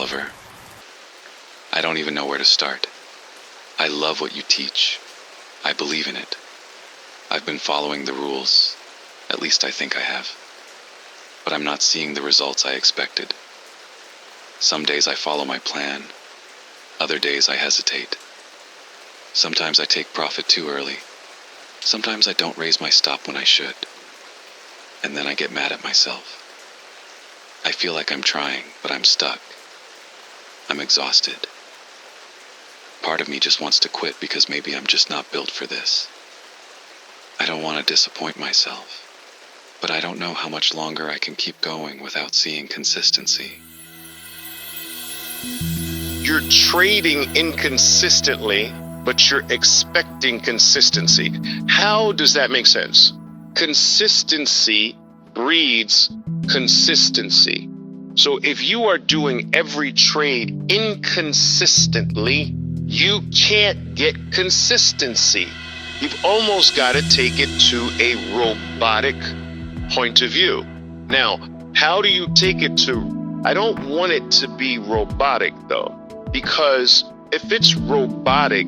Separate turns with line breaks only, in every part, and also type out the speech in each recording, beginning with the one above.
Oliver. I don't even know where to start. I love what you teach. I believe in it. I've been following the rules. At least I think I have. But I'm not seeing the results I expected. Some days I follow my plan. Other days I hesitate. Sometimes I take profit too early. Sometimes I don't raise my stop when I should. And then I get mad at myself. I feel like I'm trying, but I'm stuck. I'm exhausted. Part of me just wants to quit because maybe I'm just not built for this. I don't want to disappoint myself, but I don't know how much longer I can keep going without seeing consistency.
You're trading inconsistently, but you're expecting consistency. How does that make sense? Consistency breeds consistency. So if you are doing every trade inconsistently, you can't get consistency. You've almost got to take it to a robotic point of view. Now, how do you take it to, I don't want it to be robotic though, because if it's robotic,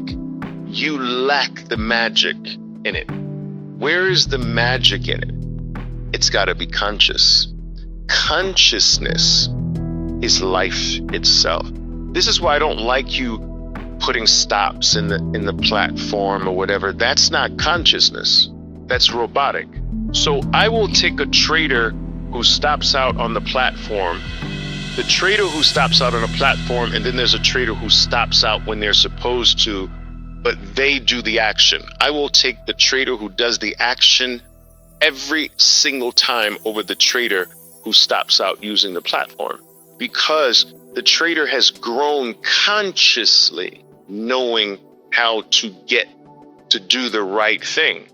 you lack the magic in it. Where is the magic in it? It's got to be conscious. Consciousness is life itself. This is why I don't like you putting stops in the platform or whatever. That's not consciousness. That's robotic. So I will take a trader who stops out on the platform, the trader who stops out on a platform, and then there's a trader who stops out when they're supposed to, but they do the action. I will take the trader who does the action every single time over the trader who stops out using the platform, because the trader has grown consciously knowing how to get to do the right thing.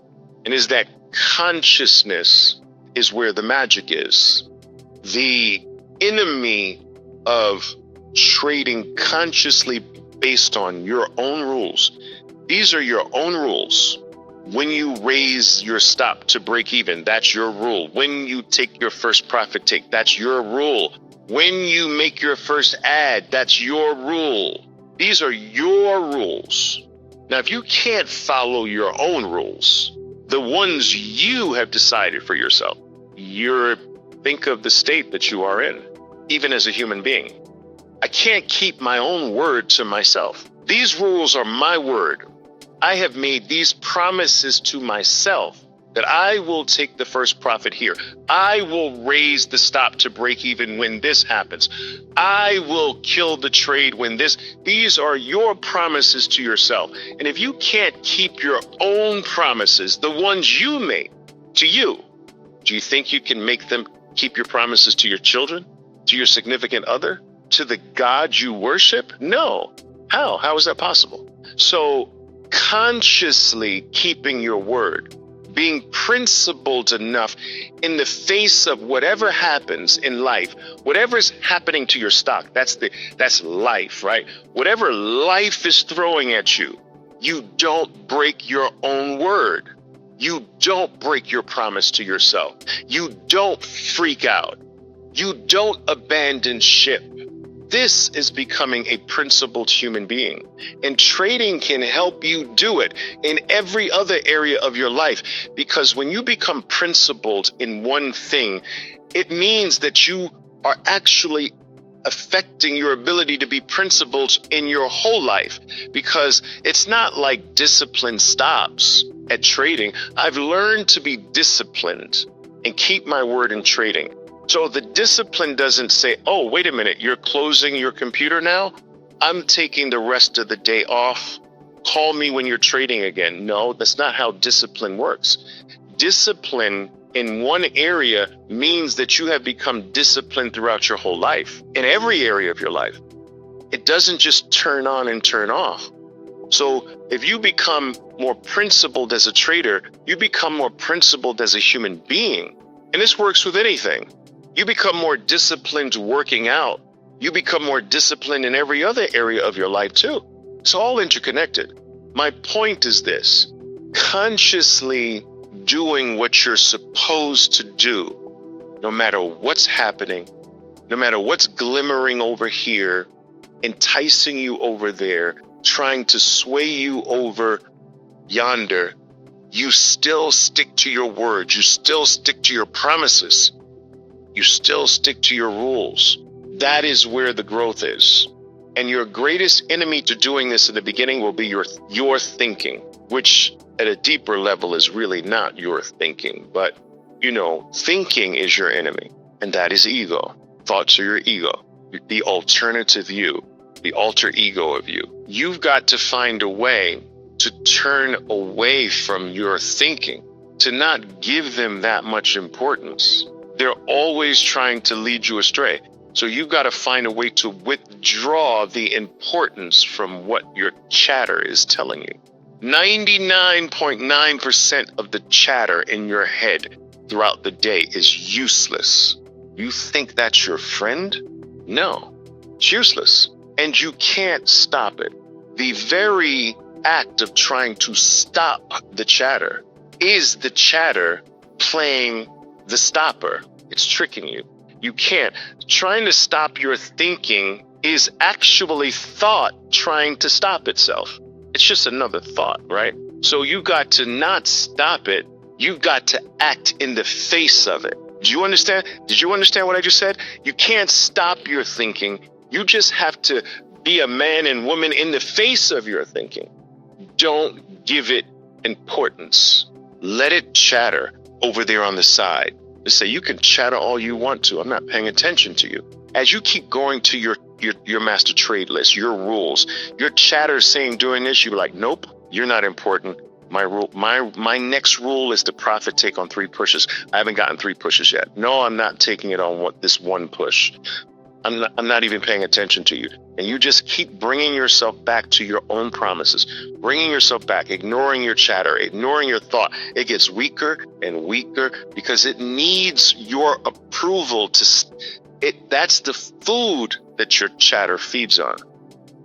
And is that consciousness is where the magic is. The enemy of trading consciously based on your own rules. These are your own rules. When you raise your stop to break even, that's your rule. When you take your first profit take, that's your rule. When you make your first ad, that's your rule. These are your rules. Now, if you can't follow your own rules, the ones you have decided for yourself, think of the state that you are in, even as a human being. I can't keep my own word to myself. These rules are my word. I have made these promises to myself that I will take the first profit here. I will raise the stop to break even when this happens. I will kill the trade when this. These are your promises to yourself. And if you can't keep your own promises, the ones you made to you, do you think you can make them keep your promises to your children, to your significant other, to the God you worship? No. How? How is that possible? So consciously keeping your word, being principled enough in the face of whatever happens in life, whatever's happening to your stock, that's life, right? Whatever life is throwing at you, you don't break your own word. You don't break your promise to yourself. You don't freak out. You don't abandon ship. This is becoming a principled human being, and trading can help you do it in every other area of your life, because when you become principled in one thing, it means that you are actually affecting your ability to be principled in your whole life, because it's not like discipline stops at trading. I've learned to be disciplined and keep my word in trading. So the discipline doesn't say, oh, wait a minute, you're closing your computer now? I'm taking the rest of the day off. Call me when you're trading again. No, that's not how discipline works. Discipline in one area means that you have become disciplined throughout your whole life, in every area of your life. It doesn't just turn on and turn off. So if you become more principled as a trader, you become more principled as a human being. And this works with anything. You become more disciplined working out. You become more disciplined in every other area of your life too. It's all interconnected. My point is this: consciously doing what you're supposed to do, no matter what's happening, No matter what's glimmering over here, enticing you over there, trying to sway you over yonder, you still stick to your words. You still stick to your promises. You still stick to your rules. That is where the growth is. And your greatest enemy to doing this in the beginning will be your thinking, which at a deeper level is really not your thinking. But, thinking is your enemy, and that is ego. Thoughts are your ego, the alternative you, the alter ego of you. You've got to find a way to turn away from your thinking, to not give them that much importance. They're always trying to lead you astray. So you've got to find a way to withdraw the importance from what your chatter is telling you. 99.9% of the chatter in your head throughout the day is useless. You think that's your friend? No, it's useless. And you can't stop it. The very act of trying to stop the chatter is the chatter playing the stopper. It's tricking you. You can't. Trying to stop your thinking is actually thought trying to stop itself. It's just another thought, right? So you got to not stop it. You've got to act in the face of it. Do you understand? Did you understand what I just said? You can't stop your thinking. You just have to be a man and woman in the face of your thinking. Don't give it importance. Let it chatter over there on the side. Just say, you can chatter all you want to. I'm not paying attention to you. As you keep going to your master trade list, your rules, your chatter saying doing this, you're like, nope, you're not important. My next rule is to profit take on 3 pushes. I haven't gotten 3 pushes yet. No, I'm not taking it on this one push. I'm not even paying attention to you. And you just keep bringing yourself back to your own promises, bringing yourself back, ignoring your chatter, ignoring your thought. It gets weaker and weaker because it needs your approval that's the food that your chatter feeds on,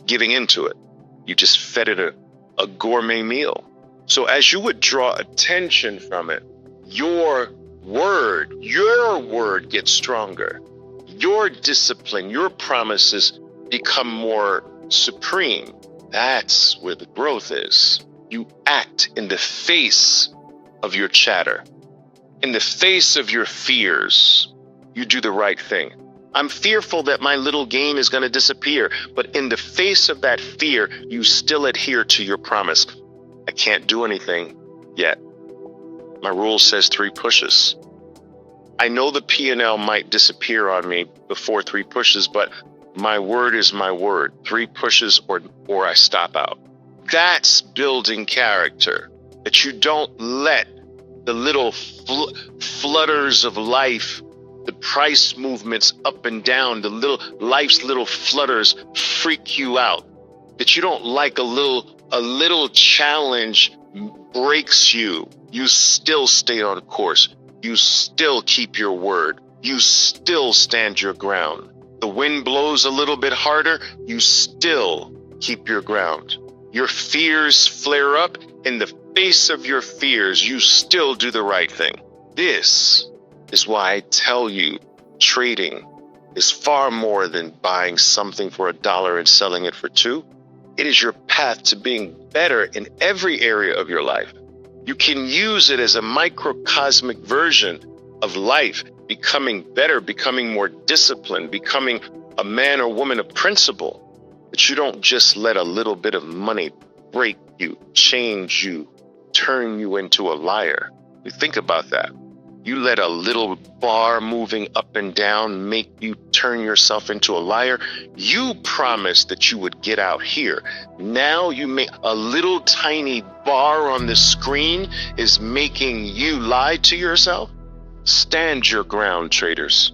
giving into it. You just fed it a gourmet meal. So as you withdraw attention from it, your word gets stronger. Your discipline, your promises become more supreme. That's where the growth is. You act in the face of your chatter. In the face of your fears, you do the right thing. I'm fearful that my little game is going to disappear, but in the face of that fear, you still adhere to your promise. I can't do anything yet. My rule says 3 pushes. I know the P&L might disappear on me before 3 pushes, but my word is my word. 3 pushes or I stop out. That's building character. That you don't let the little flutters of life, the price movements up and down, life's little flutters freak you out. That you don't like a little challenge breaks you. You still stay on course. You still keep your word. You still stand your ground. The wind blows a little bit harder. You still keep your ground. Your fears flare up. In the face of your fears, you still do the right thing. This is why I tell you, trading is far more than buying something for $1 and selling it for $2. It is your path to being better in every area of your life. You can use it as a microcosmic version of life, becoming better, becoming more disciplined, becoming a man or woman of principle. That you don't just let a little bit of money break you, change you, turn you into a liar. You think about that. You let a little bar moving up and down make you turn yourself into a liar. You promised that you would get out here. Now you make a little tiny bar on the screen is making you lie to yourself. Stand your ground, traders.